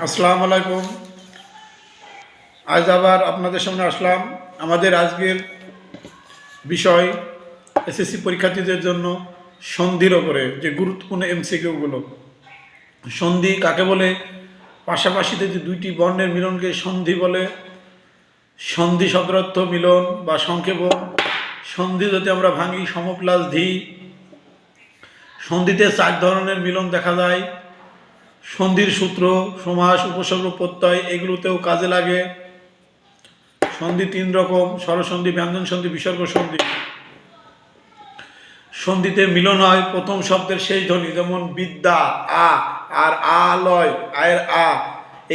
আসসালামু আলাইকুম। আজ আবার আপনাদের সামনে আসলাম। আমাদের আজকের বিষয় এসএসসি পরীক্ষার্থীদের জন্য সন্ধির ওপরে যে গুরুত্বপূর্ণ এমসিকিউগুলো। সন্ধি কাকে বলে? পাশাপাশিতে যে দুইটি বর্ণের মিলনকে সন্ধি বলে। সন্ধি শব্দার্থ মিলন বা সংক্ষেপ। সন্ধি যদি আমরা ভাঙি সম প্লাস ধি। সন্ধিতে 4 ধরনের মিলন দেখা যায়। সন্ধির সূত্র, সমাস, উপসর্গ, প্রত্যয় এগুলোতেও কাজে লাগে। সন্ধি 3 রকম: স্বরসন্ধি, ব্যঞ্জন সন্ধি, বিসর্গ সন্ধি। সন্ধিতে মিলন হয় প্রথম শব্দের শেষ ধ্বনি, যেমন বিদ্যা আ আর আ লয়, আয়ের আ,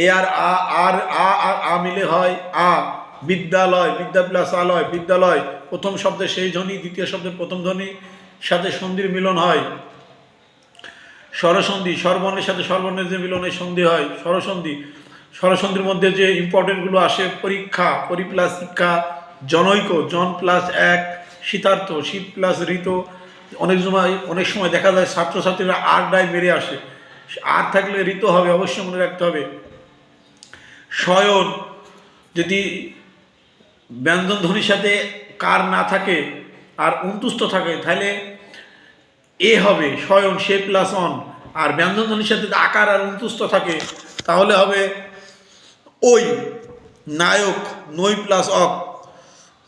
এ আর আ আর আ মিলে হয় আ। বিদ্যালয়, বিদ্যা প্লাস আলয়, বিদ্যালয়। প্রথম শব্দের শেষ ধ্বনি, দ্বিতীয় শব্দের প্রথম ধ্বনি সাথে সন্ধির মিলন হয়। স্বরসন্ধি, স্বরবর্ণের সাথে স্বরবর্ণের যে মিলনে সন্ধি হয় স্বরসন্ধি। স্বরসন্ধির মধ্যে যে ইম্পর্টেন্টগুলো আসে: পরীক্ষা, পরি প্লাস শিক্ষা; জনৈক, জন প্লাস এক; শীতার্থ, শীত প্লাস ঋত। অনেক সময় দেখা যায় ছাত্রছাত্রীরা আর ডাই মেরে আসে, আর থাকলে ঋত হবে, অবশ্যই মনে রাখতে হবে। শয়ন, যদি ব্যঞ্জন ধ্বনির সাথে কার না থাকে আর অন্তুস্থ থাকে তাহলে এ হবে, শয়ন, সে প্লাস অন। আর ব্যঞ্জন ধ্বনির সাথে আকার আর অন্তুস্থ থাকে তাহলে হবে ওই। নায়ক, নই প্লাস অক।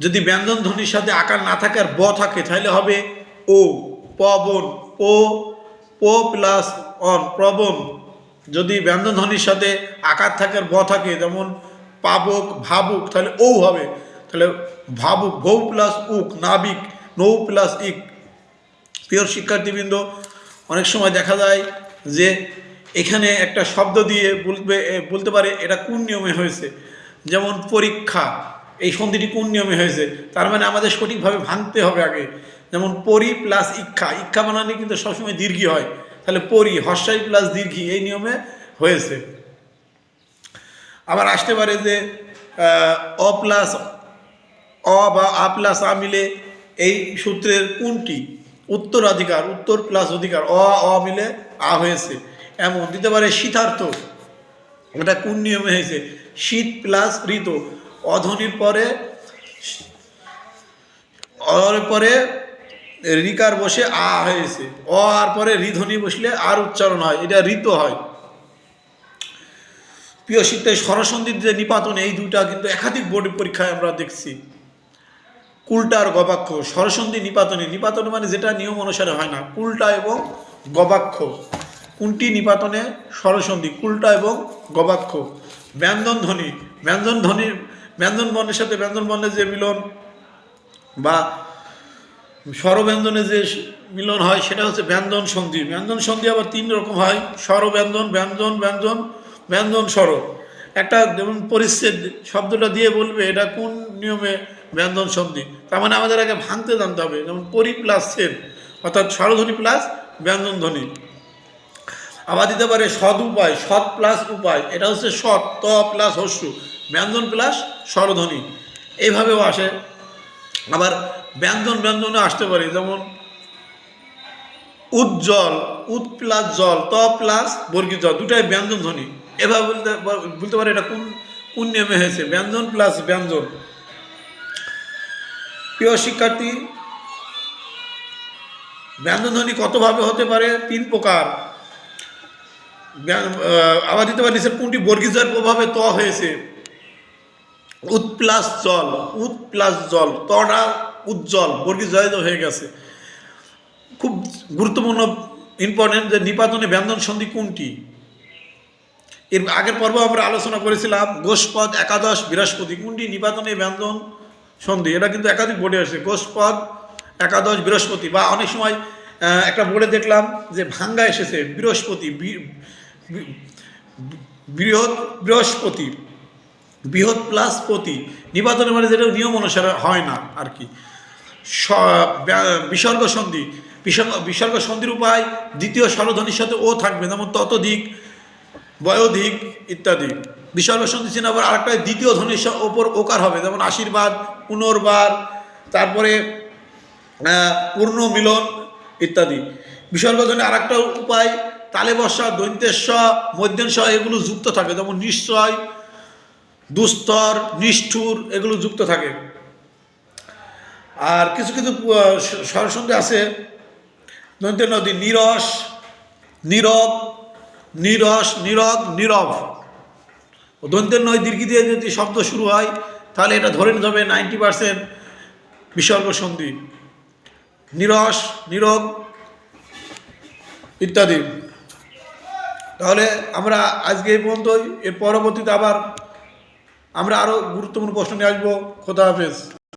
যদি ব্যঞ্জন ধ্বনির সাথে আকার না থাকে আর ব থাকে তাহলে হবে ও। পবন, ও ও প্লাস অন, প্রবন। যদি ব্যঞ্জন ধ্বনির সাথে আকার থাকে আর ব থাকে, যেমন পাবক, ভাবুক, তাহলে ও হবে। তাহলে ভাবুক, ভৌ প্লাস উক। নাবিক, নৌ প্লাস ইক। প্রিয় শিক্ষার্থীবৃন্দ, অনেক সময় দেখা যায় যে এখানে একটা শব্দ দিয়ে বলতে পারে এটা কোন নিয়মে হয়েছে। যেমন পরীক্ষা, এই সন্ধিটি কোন নিয়মে হয়েছে, তার মানে আমাদের সঠিকভাবে ভাঙতে হবে আগে। যেমন পরি প্লাস ইক্ষা, ইক্ষা বানানে কিন্তু সবসময় দীর্ঘি হয়, তাহলে পরি, হর্ষাই প্লাস দীর্ঘি, এই নিয়মে হয়েছে। আবার আসতে পারে যে অ প্লাস অ বা আ প্লাস আ মিলে এই সূত্রের কোনটি উত্তরাধিকার, উত্তর প্লাস অধিকার, অ মিলে আ হয়েছে। এমন দিতে পারে শীতার্থ, ওটা কোন নিয়মে হয়েছে, শীত প্লাস ঋত, অধ্বনির পরে পরে রিকার বসে আ হয়েছে, অ আর পরে রিধ্বনি বসলে আর উচ্চারণ হয়, এটা ঋত হয়। প্রিয় শিক্ষায় স্বরসন্ধির যে নিপাতন, এই দুইটা কিন্তু একাধিক বোর্ড পরীক্ষায় আমরা দেখছি। কুলটা আর গবাক্ষ, স্বরসন্ধি নিপাতনে, নিপাতনে মানে যেটা নিয়ম অনুসারে হয় না, কুলটা এবং গবাক্ষ। কোনটি নিপাতনে? স্বরসন্ধি, কুলটা এবং গবাক্ষ। ব্যঞ্জন ধ্বনি, ব্যঞ্জন বর্ণের সাথে ব্যঞ্জন বর্ণের যে মিলন বা স্বরব্যঞ্জনের যে মিলন হয় সেটা হচ্ছে ব্যঞ্জন সন্ধি। ব্যঞ্জন সন্ধি আবার 3 রকম হয়: স্বরব্যঞ্জন, ব্যঞ্জন ব্যঞ্জন, ব্যঞ্জন স্বর। একটা যেমন পরিচ্ছেদ শব্দটা দিয়ে বলবে এটা কোন নিয়মে ব্যঞ্জন সন্ধি, তার মানে আমাদের আগে ভাঙতে জানতে হবে। যেমন পরি প্লাস ছেদ, অর্থাৎ স্বরধ্বনি প্লাস ব্যঞ্জন ধ্বনি। আবার দিতে পারে সদ উপায়, সৎ প্লাস উপায়, এটা হচ্ছে সৎ, ত প্লাস হস্যু, ব্যঞ্জন প্লাস স্বরধ্বনি, এইভাবেও আসে। আবার ব্যঞ্জনে আসতে পারে, যেমন উজ্জ্বল, উৎ প্লাস জল, ত প্লাস বর্গীয় জল, দুটাই ব্যঞ্জন ধ্বনি। এভাবে বলতে পারে এটা কোন নিয়মে হয়েছে, ব্যঞ্জন প্লাস ব্যঞ্জন। প্রিয় শিক্ষার্থী, ব্যঞ্জন ধ্বনি কতভাবে হতে পারে? 3 প্রকার। আবার দিতে পারে নিচের কোনটি বর্গীয় জয়ের প্রভাবে ত হয়েছে? উৎ প্লাস জল, উৎ প্লাস জল, তটা উজ্জ্বল, বর্গীয় জয় হয়ে গেছে। খুব গুরুত্বপূর্ণ ইম্পর্টেন্ট যে নিপাতনে ব্যঞ্জন সন্ধি কোনটি। এর আগের পর্ব আমরা আলোচনা করেছিলাম গোষ্পদ, একাদশ, বৃহস্পতি, কোনটি নিপাতনে ব্যঞ্জন সন্ধি। এটা কিন্তু একাধিক বোর্ডে আসে, গোষ্পদ, একাদশ, বৃহস্পতি। বা অনেক সময় একটা বোর্ডে দেখলাম যে ভাঙ্গা এসেছে বৃহস্পতি, বৃহস্পতি, বৃহৎ প্লাস পতি, নিপাতনের মানে যেটা নিয়ম অনুসারে হয় না আর কি। বিসর্গ সন্ধি, বিসর্গ সন্ধির উপায় দ্বিতীয় স্বরধ্বনির সাথে ও থাকবে, যেমন ততোধিক, বয়োধিক ইত্যাদি। বিসর্গ সন্ধি চিহ্ন আবার আরেকটা দ্বিতীয় ধ্বনির ওপর ওকার হবে, যেমন আশীর্বাদ, পুনর্বার, তারপরে পূর্ণ মিলন ইত্যাদি। বিসর্গ ধ্বনি আরেকটা উপায় তালে বসা, দন্তেশ্ব, মধ্যাংশ এগুলো যুক্ত থাকে, যেমন নিশ্চয়, দুস্তর, নিষ্ঠুর এগুলো যুক্ত থাকে। আর কিছু কিছু স্বরসন্ধি আছে দন্তের নদী, নিরস, নীরব, নিরস, নীরব, নীরব। দন্তের নয় দীর্ঘ দিয়ে যদি শব্দ শুরু হয় তাহলে এটা ধরে নিতে হবে 90% বিসর্গ সন্ধি, নিরস, নীরব ইত্যাদি। তাহলে আমরা আজকে এই পর্যন্তই, এর পরবর্তীতে আবার আমরা আরও গুরুত্বপূর্ণ প্রশ্ন নিয়ে আসবো। খোদা হাফেজ।